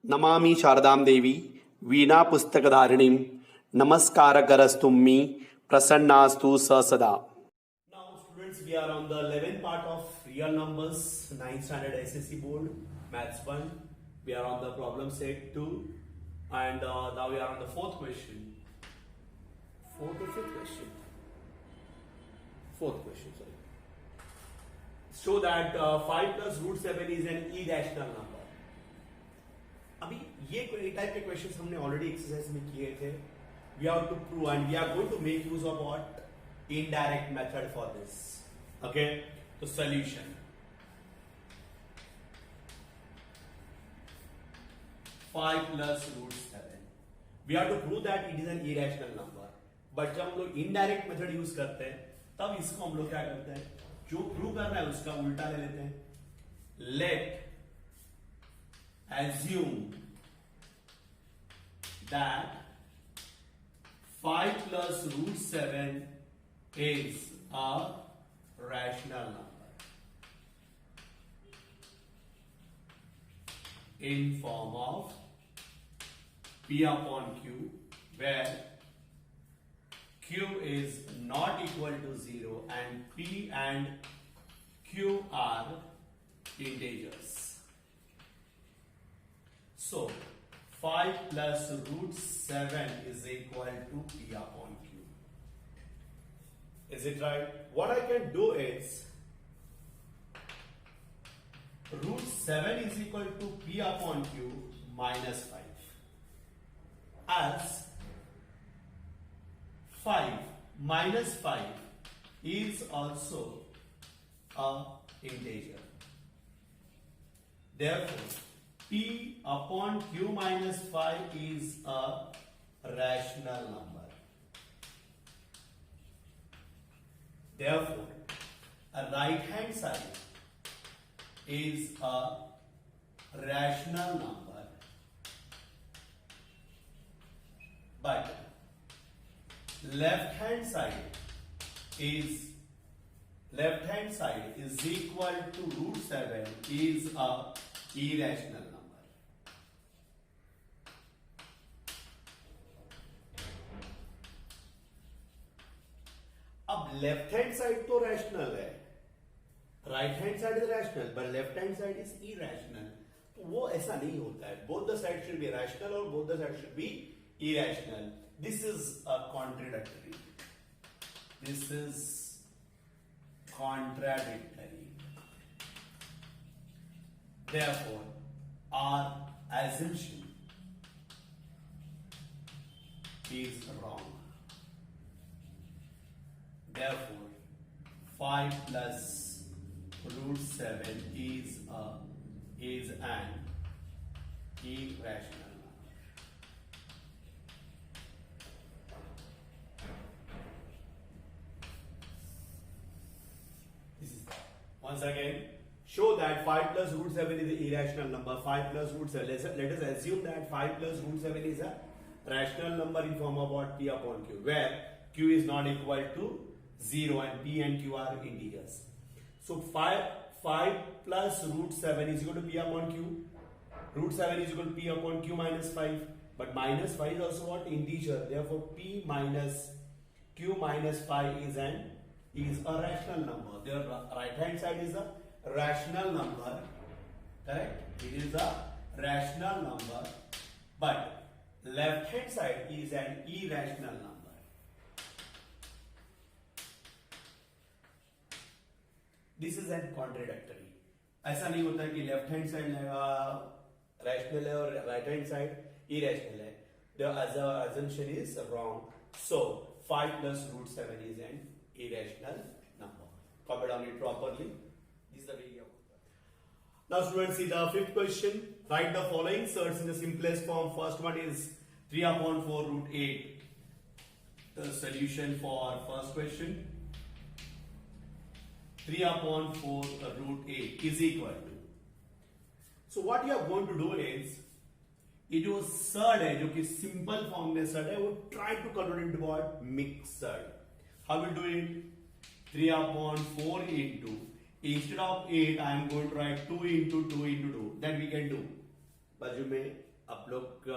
नमामि शारदां देवी वीणा पुस्तकधारिणीं नमस्कारकरस्तुम्मि प्रसन्नास्तु स सदा. Now students, we are on the 11th part of real numbers, 9th standard SSC board, maths 1. We are on the problem set 2 and now we are on the fourth question. Fourth or fifth question? Fourth question, sorry. Show that 5 plus root 7 is an irrational number. अभी ये type के questions हमने already exercise में किए थे. We have to prove and we are going to make use of what indirect method for this. Okay, तो solution 5 plus root 7. We have to prove that it is an irrational number. But जब हम लोग indirect method use करते हैं तब इसको हम लोग क्या करते हैं, जो प्रूव करना है उसका उल्टा ले लेते हैं. Let assume that 5 plus root 7 is a rational number in form of P upon Q, where Q is not equal to 0 and P and Q are integers. So 5 plus root 7 is equal to P upon Q. Is it right? What I can do is root 7 is equal to P upon Q minus 5, as 5 minus 5 is also a integer. Therefore P upon Q minus 5 is a rational number. Therefore, a right hand side is a rational number, but left hand side is equal to root 7 is a irrational number. अब left hand side तो rational है, right hand side is rational, but left hand side is irrational. तो वो ऐसा नहीं होता है. Both the side should be rational और both the side should be irrational. This is a contradictory. This is contradictory. Therefore, our assumption is wrong. Therefore, 5 plus root 7 is an irrational number. This is once again. Show that 5 plus root 7 is an irrational number. 5 plus root 7. Let us assume that 5 plus root 7 is a rational number in form of what? P upon Q, where Q is not equal to 0 and P and Q are integers. So 5 plus root 7 is equal to P upon Q. Root 7 is equal to P upon Q minus 5. But minus 5 is also what? Integer. Therefore, P minus Q minus 5 is a rational number. The right hand side is a rational number, correct? It is a rational number, but left hand side is an irrational number. This is an contradictory. ऐसा नहीं होता कि left hand side rational है और right hand side irrational है. The assumption is wrong. So 5 plus root 7 is an irrational number. Copy down it properly. This is the way you have to. Now students, see the fifth question. Write the following inserts in the simplest form. First one is 3 upon 4 root 8. The solution for first question. 3 upon 4 root 8 is equal to. So what you are going to do is, ये जो surd है, जो कि simple form में third है, वो try to convert into what? Mixed. How will do it? 3 upon 4 into, instead of 8 I am going to write 2 into 2 into 2. That we can do. बाजू में आप लोग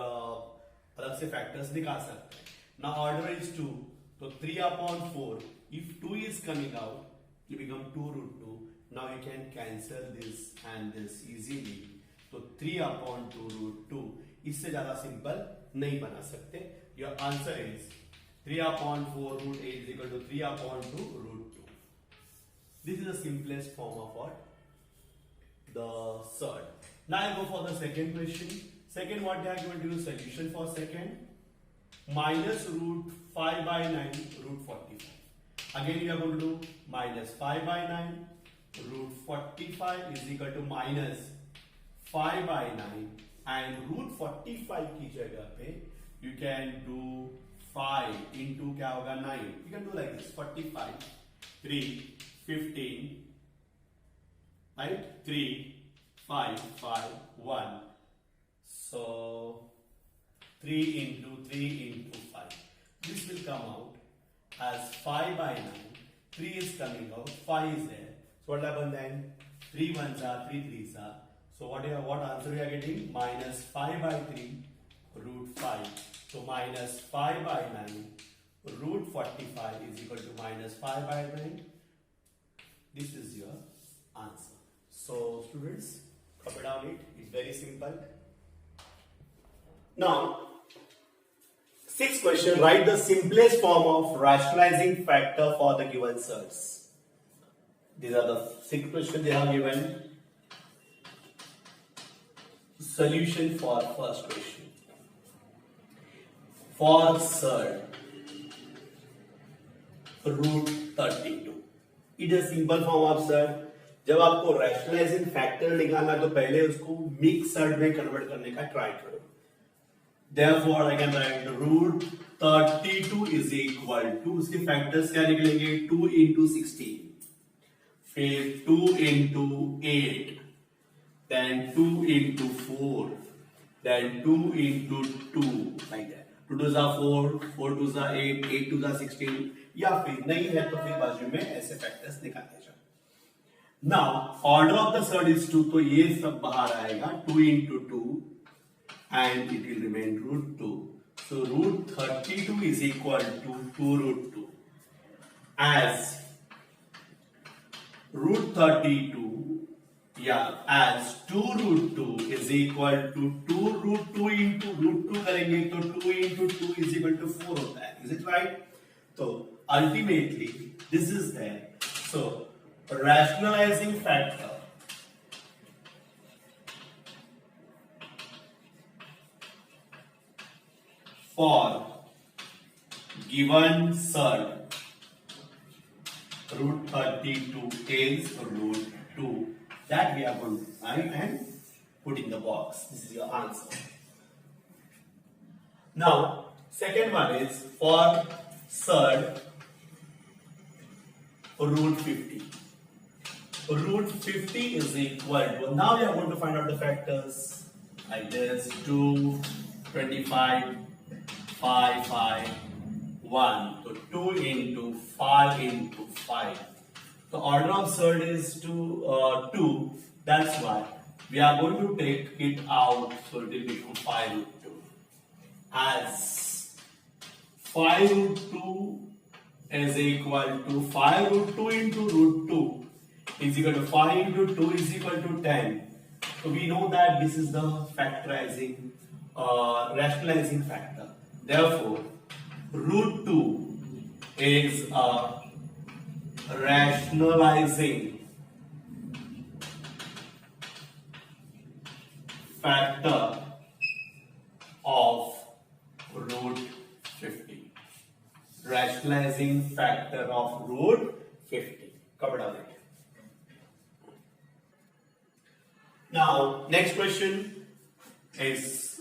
अलग से फैक्टर्स निकाल सकते हैं. Now order is 2, so 3/4. If 2 is coming out, it become 2√2. Now you can cancel this and this easily. तो 3/2√2. इससे ज्यादा सिंपल नहीं बना सकते. Your answer is 3/4√8 is equal to 3/2√2. This is the simplest form of what? The third. Now I go for the second question. Second, what they are going to do solution for second. Minus √5/9 √45. Again you are going to do minus 5/9 √45 is equal to minus 5/9 and √45 की जगह पे you can do 5 into क्या होगा 9. You can do like this 45 3 15 right 3 5 5 1. So 3 into 3 into 5. This will come out as 5/9. 3 is coming out, 5 is there. So what happens then? 3 1s are 3 3s are. So what answer we are getting? Minus 5/3 √5. So minus 5/9 √45 is equal to minus 5/9. This is your answer. So students, copy down it. It's very simple. Now, sixth question, write the simplest form of rationalizing factor for the given surds. These are the 6 questions they have given. Solution for first question. For surd, √32. It is a simple form of surd. जब आपको rationalising factor निकालना तो पहले उसको mix surd में convert करने का try करो. Therefore, I can write √32 is equal to उसके फैक्टर्स क्या निकलेंगे 2 into 16, फिर 2 into 8, then 2 into 4, then 2 into 2 like that. 2 2s are 4, 4 2s are 8, 8 2s are 16. या फिर नहीं है तो फिर बाजू में ऐसे फैक्टर्स निकाले जाओ. Now order of the surd is 2, तो ये सब बाहर आएगा 2 into 2 and it will remain √2. So √32 is equal to 2√2 as √32 as 2√2 is equal to 2√2 into √2 करेंगे तो 2 into 2 is equal to 4 होता है. Is it right? So ultimately this is there. So rationalizing factor for given surd √32 is √2. That we are going to find and put in the box. This is your answer. Now second one is for surd √50. √50 is equal to, now we are going to find out the factors like this: 2, 25, 5, 5, 1. So 2 into 5 into 5. The order of surd is 2. That's why we are going to take it out. So it will become 5√2. As 5√2 is equal to 5√2 into √2 is equal to 5 into 2 is equal to 10. So we know that this is the factorizing rationalizing factor. Therefore, √2 is a rationalizing factor of √50. Rationalizing factor of √50. Cover down it. Now, next question is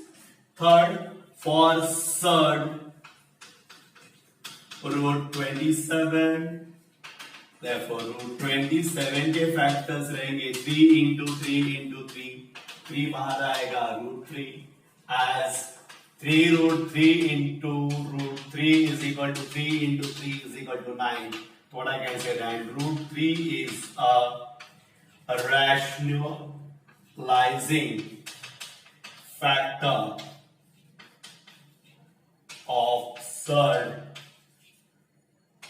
third for surd √27. Therefore, √27 के factors रहेंगे 3 into 3 into 3. 3 बाहर आएगा √3 as 3√3 into √3 is equal to 3 into 3 is equal to 9. So what I can say then √3 is a rationalizing factor of third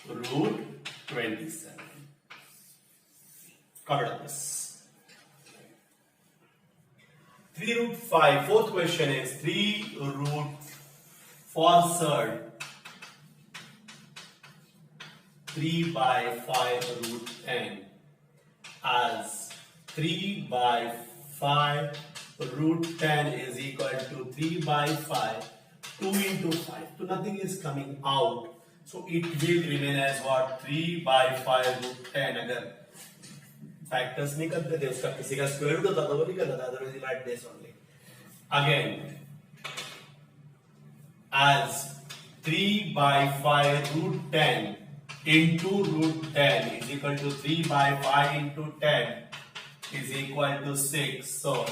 root 27. Covered up this. 3 root 5. Fourth question is 3 root for third 3 by 5 root 10 as 3 by 5 root 10 is equal to 3 by 5 2 into 5. So nothing is coming out. So it will remain as what? 3 by 5 root 10. अगर factors नहीं करते थे उसका किसी का square root होता तो वो नहीं करता था. Otherwise you write this only. Again, as 3 by 5 root 10 into root 10 is equal to 3 by 5 into 10 is equal to 6. So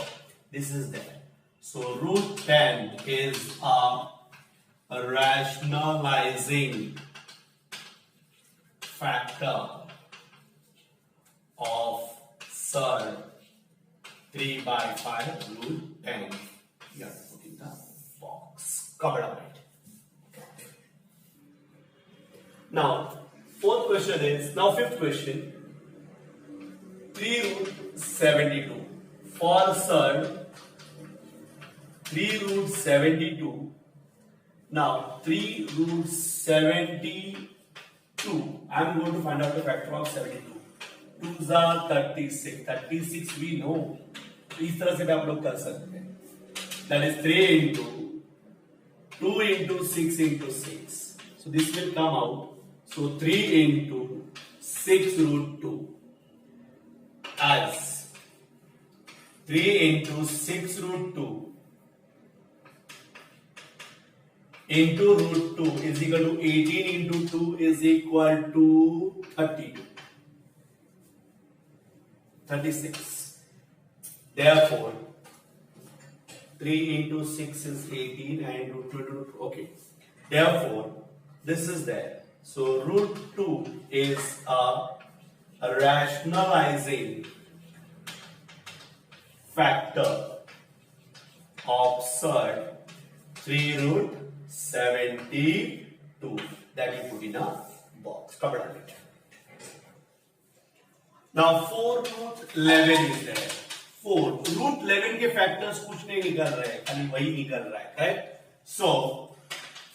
this is there. So root 10 is a rationalizing factor of third 3 by 5 root 10. You have to put in the box. Covered up it. Now, fourth question is, now fifth question. 3 root 72. For third, 3 root 72. Now, 3 root 72. I'm going to find out the factor of 72. 2s are 36. 36 we know. इस तरह से भी आप लोग कर सकते हैं. That is 3 into 2 into 6 into 6. So this will come out. So 3 into 6 root 2 as 3 into 6 root 2 into root 2 is equal to 18 into 2 is equal to 32. 36. Therefore, 3 into 6 is 18 and root 2 into root 2. Okay. Therefore, this is there. So root 2 is a rationalizing factor of third 3 root 72 that you put in a box. Covered on it. Now 4 root 11 is there. 4 root 11 के factors कुछ नहीं निकल रहे हैं, खाली वही निकल रहा है, correct? So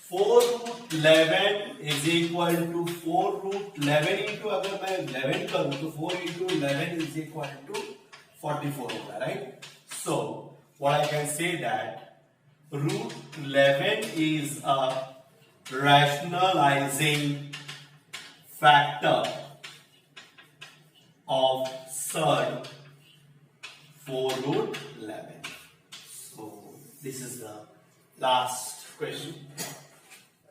4 root 11 is equal to 4 root 11 into अगर मैं 11 करूँ तो 4 into 11 is equal to 44 होगा, right? So what I can say that root 11 is a rationalizing factor of third 4 root 11. So this is the last question.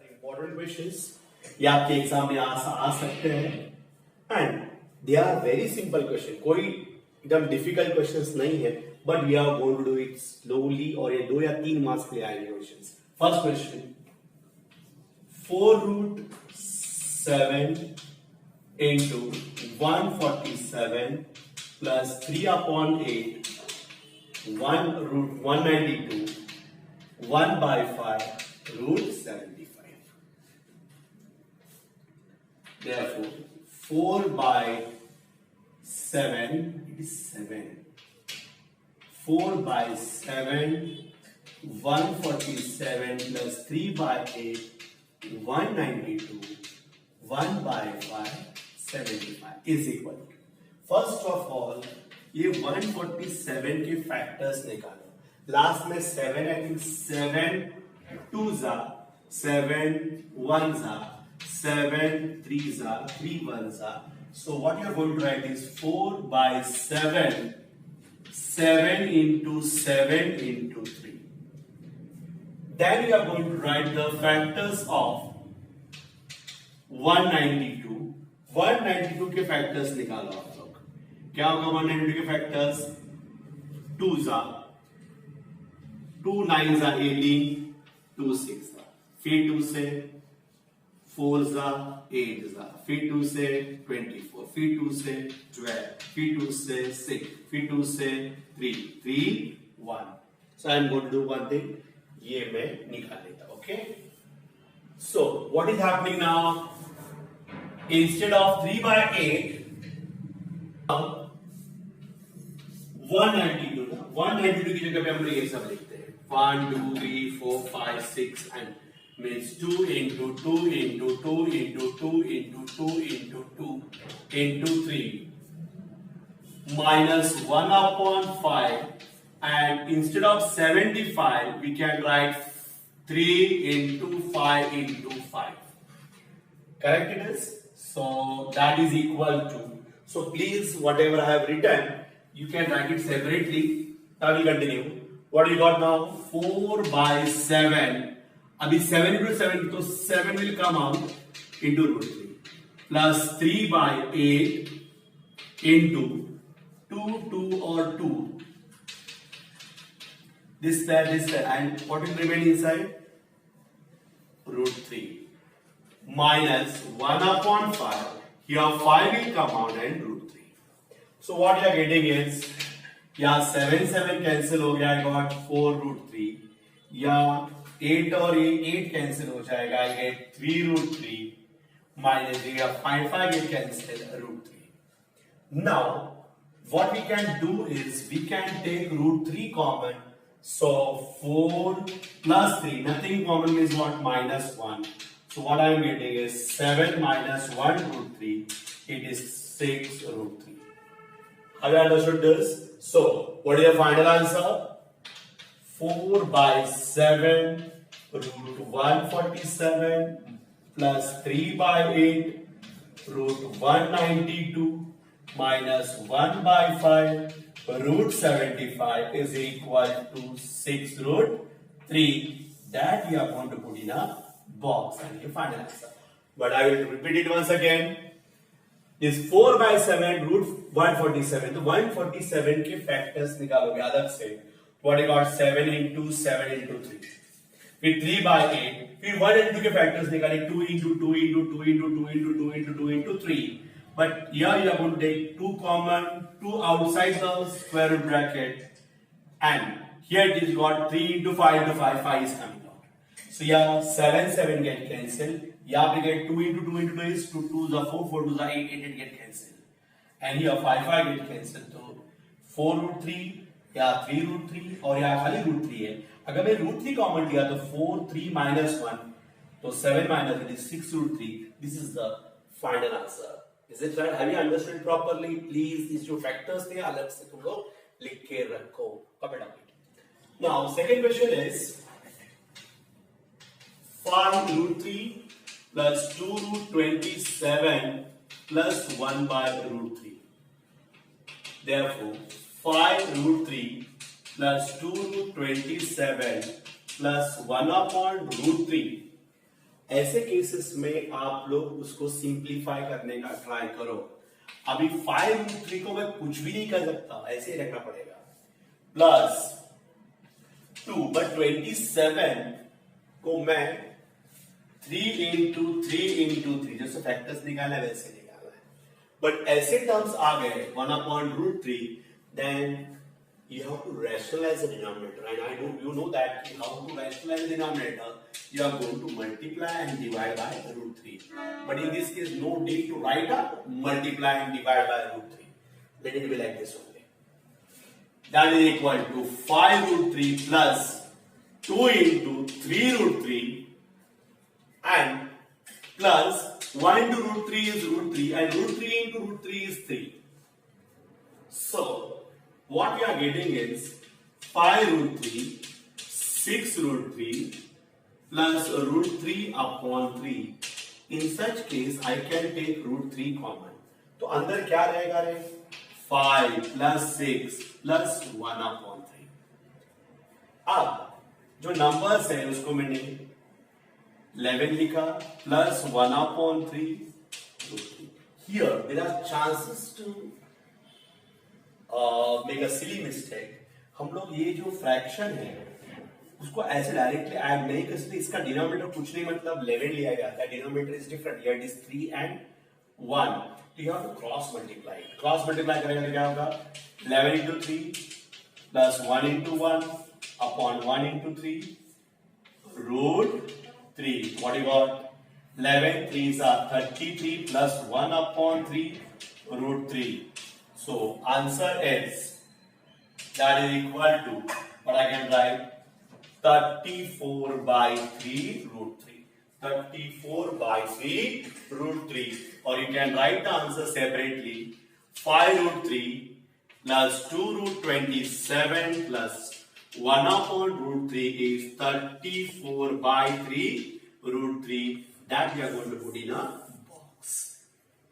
Important questions. ये आपके exam में आ सकते हैं and they are very simple question. कोई एकदम difficult questions नहीं है, but we are going to do it slowly और ये 2 या 3 मार्क्स के लिए आएंगे questions. First question. 4 root 7 into 147 plus 3 upon 8 1 root 192 1 by 5 root 75. Therefore 4 by 7 it is 7. 4 by 7 147 plus 3 by 8 192 1 by 5 75 is equal to. First of all, ये 147 के factors निकालो. Last में 7 I think 7 2s are 7 1s are 7 3s are 3 1s are. So what you are going to write is 4 by 7 7 into 7 into 3. Then you are going to write the factors of 192. 192 के factors निकालो आप लोग. क्या होगा 192 के factors? 2s are 2 9s are 18 2 6 are. फिर 2 से 4s are 8s are. फिर 2 से 24. फिर 2 से 12. फिर 2 से 6. फिर 2 से 3 3 1. So I am going to do one thing. ये मैं निकाल लेता. Okay. So what is happening now? Instead of 3 by 8, now 192 की जगह पे हम लोग ये सब लिखते हैं. 1 2 3 4 5 6 and means 2 into 2 into 2 into 2 into 2 into 2 into 3 minus 1 upon 5, and instead of 75 we can write 3 into 5 into 5. Correct it is? So that is equal to, so please whatever I have written you can write it separately. I will continue. What you got now? 4 by 7. Abhi 7 into 7, so 7 will come out into root 3 plus 3 by 8 into 2 2 or 2. This there, and what will remain inside? Root 3 minus 1 upon 5. Here 5 will come out and root 3. So what you are getting is, yeah, 7 cancel हो गया, I got 4 root 3. Yeah, 8 और 8 cancel हो जाएगा, I get 3 root 3 minus 5 will cancel root 3. Now what we can do is we can take root 3 common. So 4 plus 3, nothing common means what? Minus 1. So what I am getting is 7 minus 1 root 3. It is 6 root 3. Have you understood this? So what is your final answer? 4 by 7 root 147 plus 3 by 8 root 192 minus 1 by 5 root 75 is equal to 6 root 3. That we are going to put in a box and your final answer. But I will repeat it once again. This 4 by 7 root 147. तो 147 के factors निकालोगे अलग से. What you got? 7 into 7 into 3. फिर 3 by 8. फिर 1 and 2 के factors निकाले. 2 into 2 into 2 into 2 into 2 into 2 into 3. But here you are going to take 2 common, 2 outside the square root bracket, and here it is got 3 into 5 into 5. 5 is coming out. So here 7 get cancelled. Here we get 2 into 2 into 2 is 2 2s are 4, 4 2s are 8, 8 get cancelled. And here 5 get cancelled. So 4 root 3 या 3 root 3 और यहाँ खाली root 3 है. अगर मैं root 3 common लिया तो 4 3 minus 1 तो 7 minus it is 6 root 3. This is the final answer. Is it right? Have you understood properly? Please these two factors थे अलग से तुम लोग लिख के रखो. Now second question is 5 root 3 plus 2 root 27 plus 1 by root 3. Therefore 5 root 3 plus 2 root 27 plus 1 upon root 3. ऐसे cases में आप लोग उसको सिंप्लीफाई करने का ट्राई करो. अभी 5 root 3 को मैं कुछ भी नहीं कर सकता, ऐसे ही रखना पड़ेगा. प्लस 2 बट 27 को मैं 3 into 3 into 3 जैसे फैक्टर्स निकाला वैसे निकाला है. बट ऐसे टर्म्स आ गए 1 upon root 3, then you have to rationalize the denominator, and I know you know that how to rationalize the denominator. You are going to multiply and divide by root 3. But in this case, no need to write up multiply and divide by root 3. Let it be like this only. That is equal to 5 root 3 plus 2 into 3 root 3 and plus 1 into root 3 is root 3 and root 3 into root 3 is 3. So what we are getting is 5 root 3, 6 root 3 plus root 3 upon 3. In such case, I can take root 3 common. तो अंदर क्या रहेगा रे? 5 plus 6 plus 1 upon 3. अब जो numbers है उसको मैंने 11 लिखा plus 1 upon 3. Here there are chances to make a silly mistake. हम लोग ये जो फ्रैक्शन है उसको ऐसे डायरेक्टली ऐड नहीं कर सकते. इसका डिनोमिनेटर कुछ नहीं मतलब 11 लिया जाता है. Denominator is different. Here it is 3 and 1. तो you have to cross multiply. Cross multiply करेंगे क्या होगा? 11 into 3 plus 1 into 1 upon 1 into 3 root 3. What you got? 11 3s are 33 plus 1 upon 3 root 3. So answer is that is equal to what I can write 34 by 3 root 3. 34 by 3 root 3. Or you can write the answer separately. 5 root 3 plus 2 root 27 plus 1 upon root 3 is 34 by 3 root 3. That we are going to put in a box.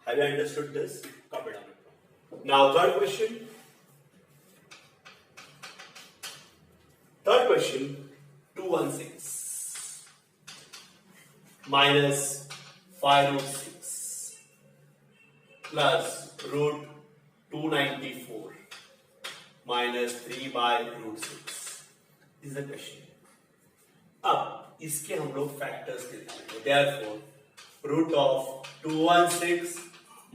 Have you understood this? Copy down. Now third question. Third question, 216 minus 5 root 6 plus root 294 minus 3 by root 6 is the question. अब इसके हम लोग factors निकालेंगे. Therefore, root of 216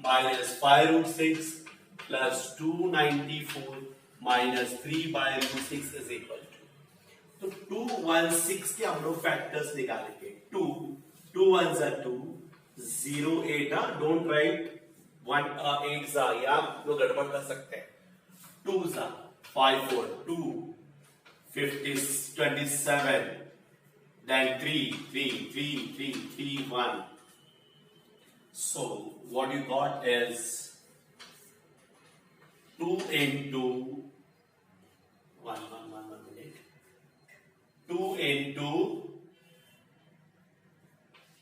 minus 5 root 6 plus 294 minus 3 by root 6 is equal to. तो 216 के हम लोग factors निकालेंगे. 2 1s are 2, 0 8 don't write 1 8s are या लोग गड़बड़ कर सकते हैं. 2s are 5 4 2 50 27 then 3 1. So what you got is 2 into 1 minute. 2 into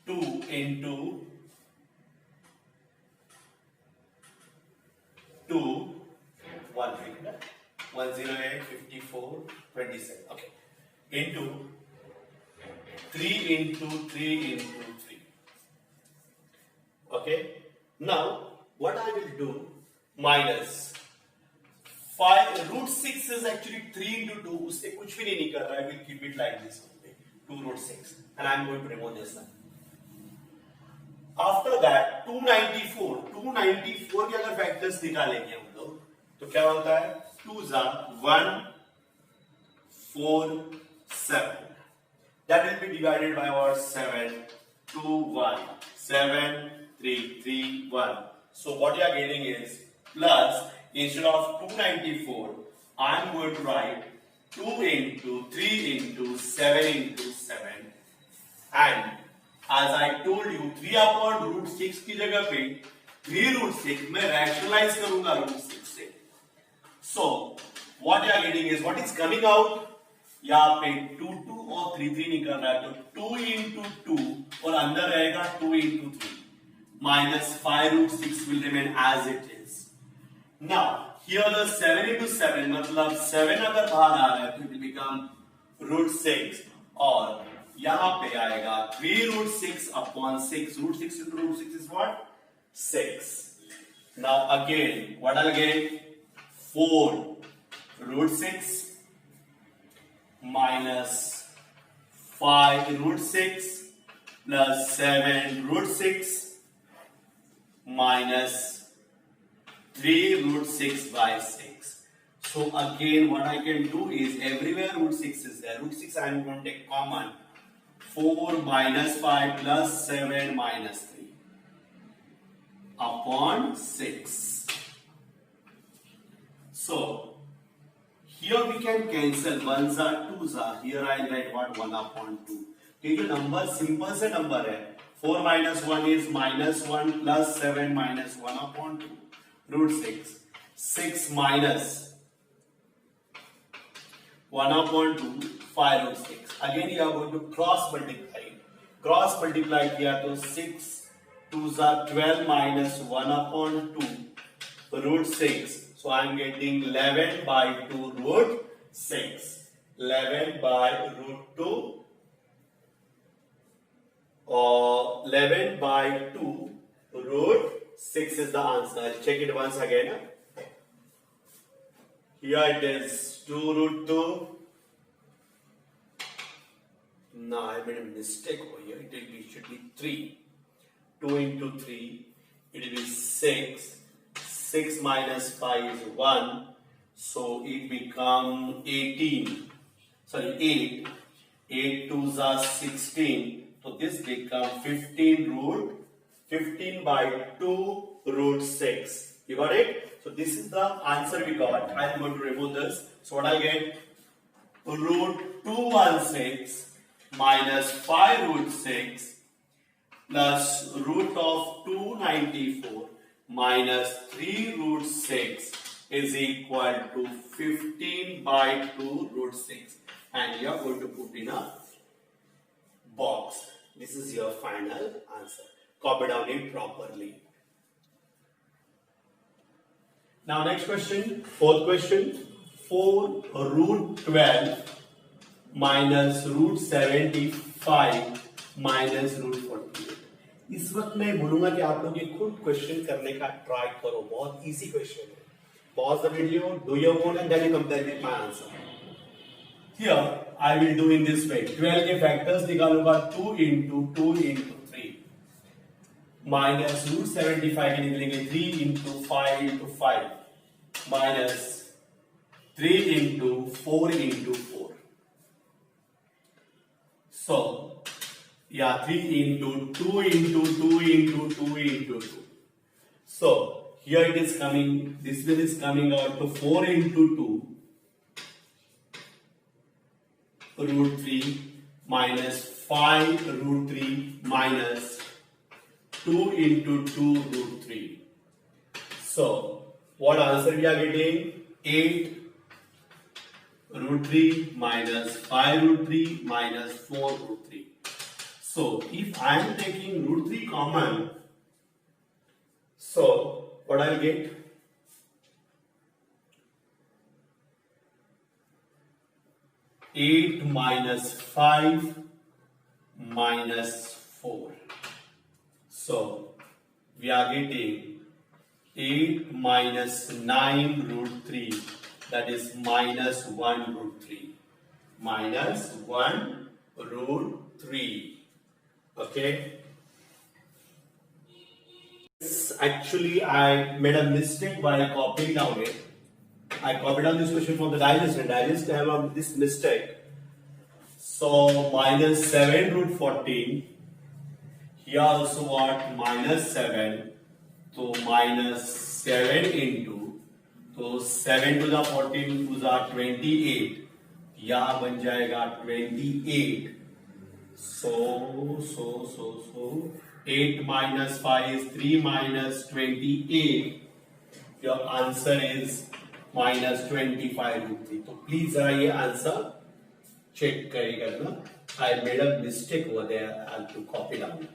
2 into 2 108 54 27. Okay. Into 3 into 3 into 3. Okay. Now what I will do minus 5 root 6 is actually 3 into 2. उससे कुछ भी नहीं निकल रहा है. I will keep it like this only. 2 root 6 and I am going to remove this one. After that 294 के अगर factors निकालेंगे हम लोग तो क्या होता है? 2s are 1 4 7. That will be divided by our 7 2 1 7 3 3 1. So what you are getting is plus instead of 294 I am going to write 2 into 3 into 7 into 7 and as I told you 3 upon root 6 की जगह पे 3 root 6 मैं rationalize करूंगा root 6 से. So what you are getting is what is coming out यहाँ पे 2 2 और 3 3 निकल रहा है तो 2 into 2 और अंदर रहेगा 2 into 3 minus 5 root 6 will remain as it is. Now here the 7 into 7 मतलब 7 अगर बाहर आ रहा है तो it will become root 6 और यहाँ पे आएगा 3 root 6 upon 6. Root 6 into root 6 is what? 6. Now again what I'll get? 4 root 6 minus 5 root 6 plus 7 root 6 minus 3 root 6 by 6. So again what I can do is everywhere root 6 is there. Root 6 I am going to take common. 4 minus 5 plus 7 minus 3 upon 6. So here we can cancel 1s are 2s are. Here I write what 1 upon 2. ये जो number simple से number है 4 minus 1 is minus 1 plus 7 minus 1 upon 2 root 6. 6 minus 1 upon 2 5 root 6. Again you are going to cross multiply. Cross multiply किया तो 6 2s are 12 minus 1 upon 2 root 6. So I am getting 11 by 2 root 6. 11 by root 2 or 11 by 2 root 6 is the answer. I'll check it once again. Here it is 2 root 2. No, I made a mistake over here. It should be 3. 2 into 3. It will be 6. 6 minus 5 is 1. So it becomes 18. sorry 8, 8 2s are 16, so this becomes 15 root 15 by 2 root 6. You got it? So this is the answer we got. I'm going to remove this. So what I'll get? Root 216 minus 5 root 6 plus root of 294 minus 3 root 6 is equal to 15 by 2 root 6. And you are going to put in a box. This is your final answer. Copy down it properly. Now next question, fourth question. 4 root 12 minus root 75 minus root 48. इस वक्त मैं बोलूंगा कि आप लोग ये खुद question करने का ट्राई करो. बहुत इजी क्वेश्चन है. Pause the video, do your own, and then you compare with my answer. Here I will do in this way. 12 के factors निकालूंगा 2 into 2 into 3 minus root 75 के निकलेंगे 3 into 5 into 5 minus 3 into 4 into 4. So, yeah, 3 into 2 into 2 into 2 into 2. So, here it is coming, this one is coming out to 4 into 2 root 3 minus 5 root 3 minus 2 into 2 root 3. So, what answer we are getting? 8 root 3 minus 5 root 3 minus 4 root 3. So, if I am taking root 3 common, so what I'll get? 8 minus 5 minus 4. So, we are getting 8 minus 9 root 3, that is minus 1 root 3. Minus 1 root 3. Okay? Actually, I made a mistake while copying down it. I copied down this question from the digest, and digest I have this mistake. So, minus 7 root 14. Here also what? Minus 7. So, minus 7 into. So, 7 to the 14 to the 28. यहाँ बन जाएगा 28. So 8 minus 5 is 3 minus 28. Your answer is minus 25 root 3. So please ये answer check करिएगा. I made a mistake over there. I have to copy down.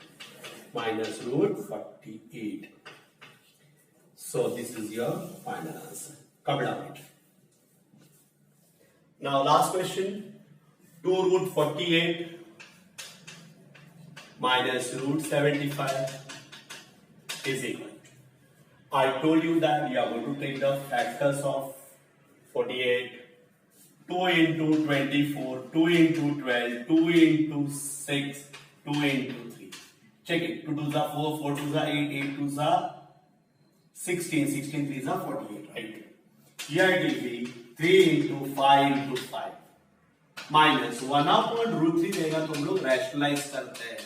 Minus root 48. So this is your final answer. Copy down it. Now last question. 2 root 48 minus root 75 is equal to. I told you that we are going to take the factors of 48. 2 into 24, 2 into 12, 2 into 6, 2 into 3. Check it. 2 2s are 4, 4 2s are 8, 8 2s are 16, 16 3s are 48, right? Here it will be 3 into 5 into 5 minus 1 upon root 3 देगा तो हम लोग rationalize करते हैं.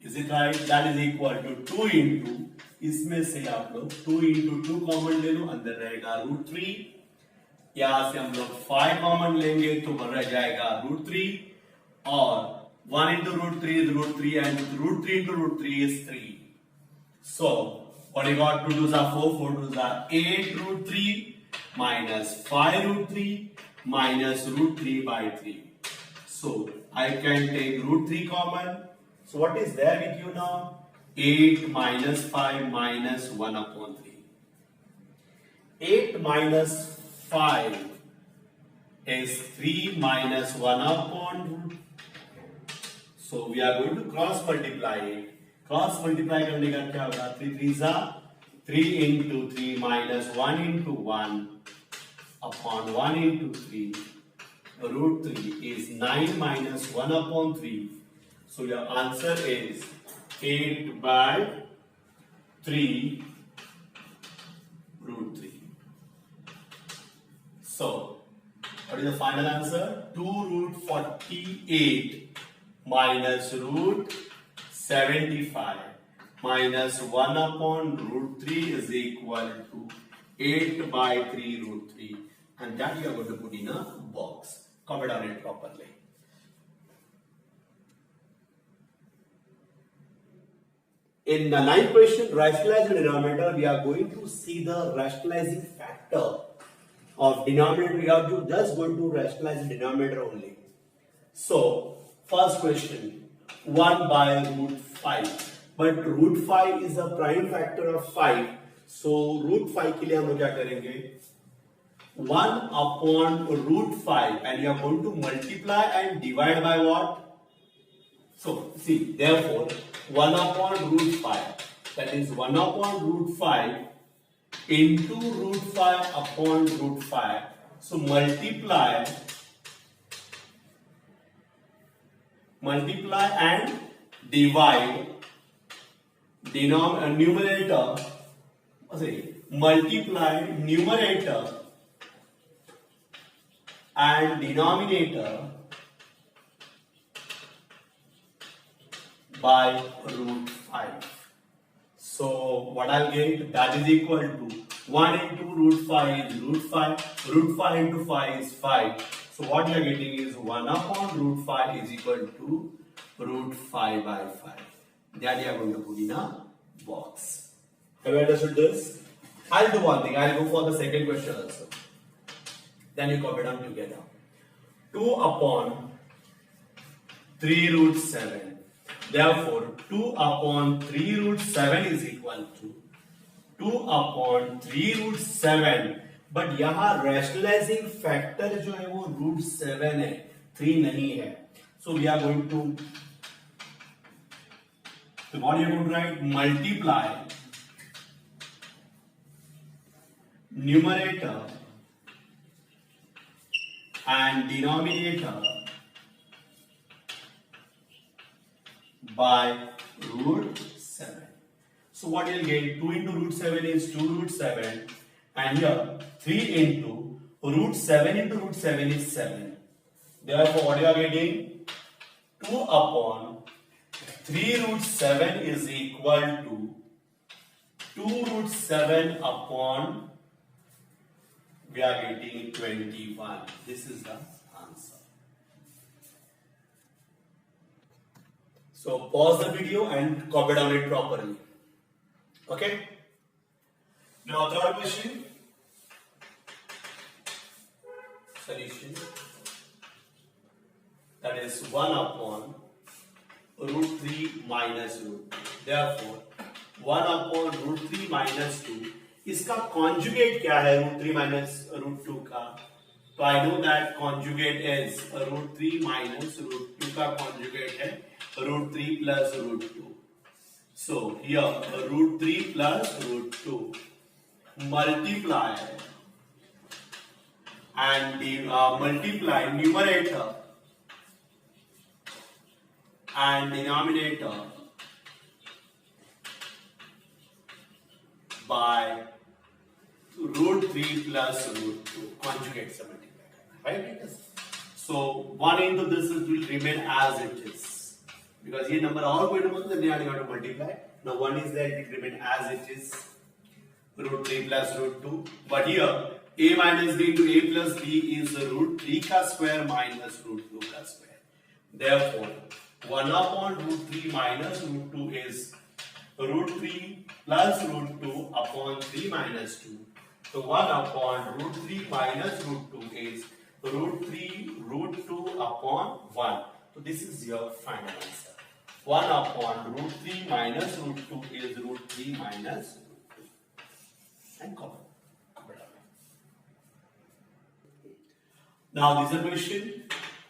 Is it right? That is equal to 2 into, इसमें से आप लोग 2 into 2 कॉमन ले लो, अंदर रहेगा root 3. यहाँ से हम लोग 5 कॉमन लेंगे तो रह जाएगा root 3, और 1 into root 3 is root 3, and root 3 into root 3 is 3. So what you got? 2 2s are 4, 4 2s are 8 root 3 minus 5 root 3 minus root 3 by 3. So I can take root 3 common. So what is there with you now? 8 minus 5 minus 1 upon 3. 8 minus 5 is 3 minus 1 upon root. So we are going to cross multiply it. Cross multiply करने का क्या होगा? 3 3s are 3 into 3 minus 1 into 1 upon 1 into 3. Root 3 is 9 minus 1 upon 3. So your answer is 8 by 3 root 3. So What is the final answer? 2 root 48 minus root 75 minus 1 upon root 3 is equal to 8 by 3 root 3. And that you are going to put in a box. Comment on it properly. In the ninth question, rationalize the denominator, we are going to see the rationalizing factor of denominator. We are just going to rationalize the denominator only. So, first question, 1 by root 5. But root 5 is a prime factor of 5. So, root 5 के लिए हम क्या करेंगे? 1 upon root 5 and you are going to multiply and divide by what? So, see, therefore, 1 upon root 5, that is 1 upon root 5 into root 5 upon root 5. So, multiply and divide numerator, multiply numerator and denominator by root 5. So what I'll get, that is equal to 1 into root 5 is root 5, root 5 into 5 is 5. So what you are getting is 1 upon root 5 is equal to root 5 by 5. That you are going to put in a box. Have you understood this? I'll do one thing, I'll go for the second question also. Then you copy down together. 2 upon 3 root 7. Therefore, 2 upon 3 root 7 is equal to 2 upon 3 root 7. But यहाँ rationalizing factor जो है वो root 7 है, 3 नहीं है. So we are going to, so what you are going to write? Multiply numerator and denominator by root 7. So what you will get? 2 into root 7 is 2 root 7 and here 3 into root 7 into root 7 is 7. Therefore what you are getting? 2 upon 3 root 7 is equal to 2 root 7 upon, we are getting 21. This is the answer. So pause the video and copy down it properly. Okay. Now third question. Solution. That is 1 upon root 3 minus root 2. Therefore 1 upon root 3 minus 2. इसका conjugate क्या है root 3 minus root 2 का? तो I know that conjugate is root 3 minus root 2 का conjugate है root 3 plus root 2. So here root 3 plus root 2 multiply and multiply numerator and denominator by root 3 plus root 2 conjugate से multiply, right? So 1 into this will remain as it is because ये number और कोई number तो नहीं आने to multiply. Now 1 is there, it will remain as it is root 3 plus root 2. But here a minus b into a plus b is root 3 का square minus root 2 का square. Therefore 1 upon root 3 minus root 2 is root 3 plus root 2 upon 3 minus 2. So 1 upon root 3 minus root 2 is root 3 root 2 upon 1. So this is your final answer. 1 upon root 3 minus root 2 is root 3 minus root 2. And cover. Now this is a question.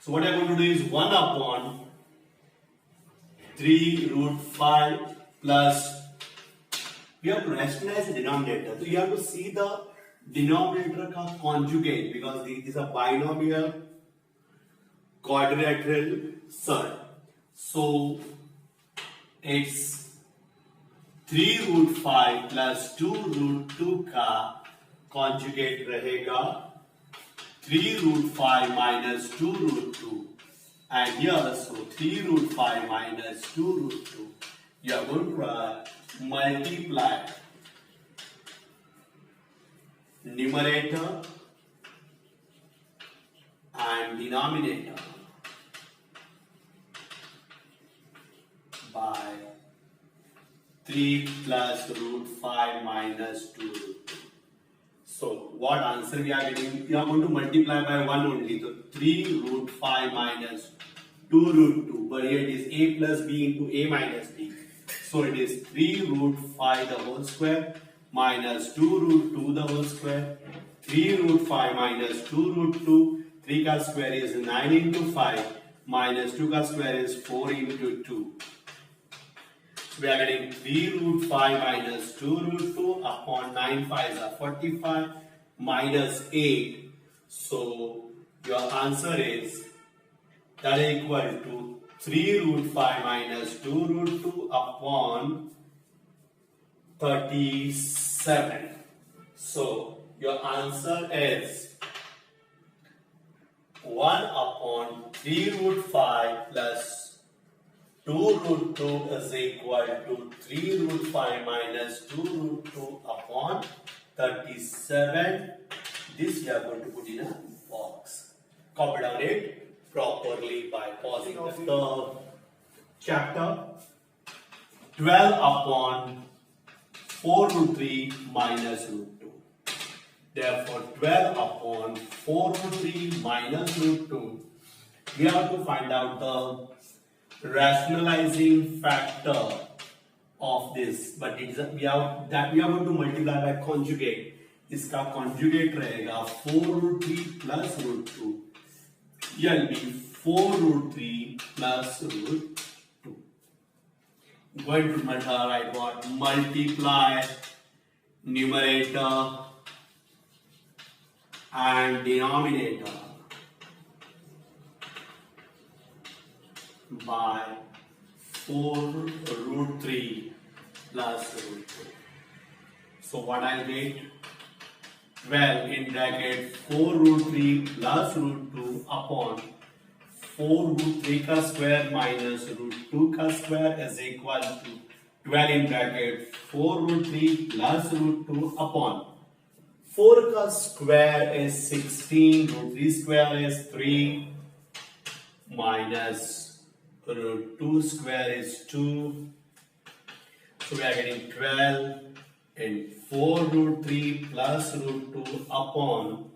So what I am going to do is 1 upon 3 root 5 plus, we have to rationalize the denominator. So you have to see the denominator का conjugate because this is a binomial quadrilateral surd. So it's 3 root 5 plus 2 root 2 का conjugate रहेगा 3 root 5 minus 2 root 2. And here also 3 root 5 minus 2 root 2. You are going to multiply numerator and denominator by 3 plus root 5 minus 2 root 2. So what answer we are getting? We are going to multiply by 1 only. So 3 root 5 minus 2 root 2. But here it is a plus b into a minus b. So it is 3 root 5 the whole square minus 2 root 2 the whole square. 3 root 5 minus 2 root 2. 3 ka square is 9 into 5 minus 2 ka square is 4 into 2. So we are getting 3 root 5 minus 2 root 2 upon 9 5s are 45 minus 8. So your answer is that is equal to 3 root 5 minus 2 root 2 upon 37. So your answer is 1 upon 3 root 5 plus 2 root 2 is equal to 3 root 5 minus 2 root 2 upon 37. This we are going to put in a box. Copy down it properly by pausing the chapter. 12 upon 4 root 3 minus root 2. Therefore, 12 upon 4 root 3 minus root 2. We have to find out the rationalizing factor of this, but it is we are going to multiply by conjugate. इसका conjugate रहेगा 4 root 3 plus root 2. यह will be 4 root 3 plus root 2. Going to multiply what? Multiply numerator and denominator by 4 root 3 plus root 2. So what I'll get? 12 in bracket 4 root 3 plus root 2 upon 4 root 3 ka square minus root 2 ka square is equal to 12 in bracket 4 root 3 plus root 2 upon 4 ka square is 16, root 3 square is 3 minus root 2 square is 2. So we are getting 12 and 4 root 3 plus root 2 upon,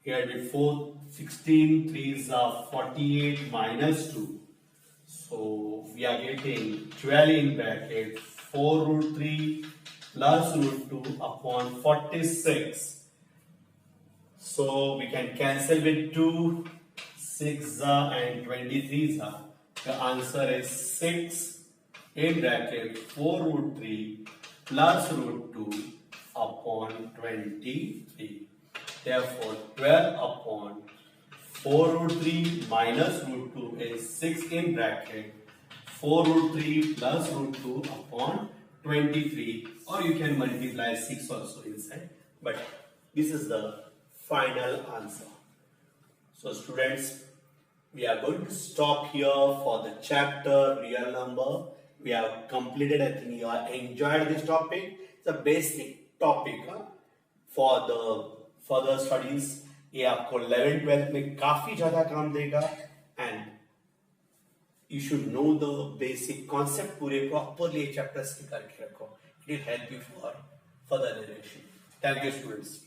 here will be 4, 16, 3s are 48 minus 2. So we are getting 12 in bracket 4 root 3 plus root 2 upon 46. So we can cancel with 2, 6 and 23 are. The answer is 6 in bracket 4 root 3 plus root 2 upon 23. Therefore, 12 upon 4 root 3 minus root 2 is 6 in bracket 4 root 3 plus root 2 upon 23. Or you can multiply 6 also inside. But this is the final answer. So students, we are going to stop here for the chapter real number. We have completed. I think you have enjoyed this topic. It's a basic topic for the further studies. ये आपको 11th-12th में काफी ज़्यादा काम देगा and you should know the basic concept पूरे properly chapters की करके रखो. It will help you for further direction. Thank you students.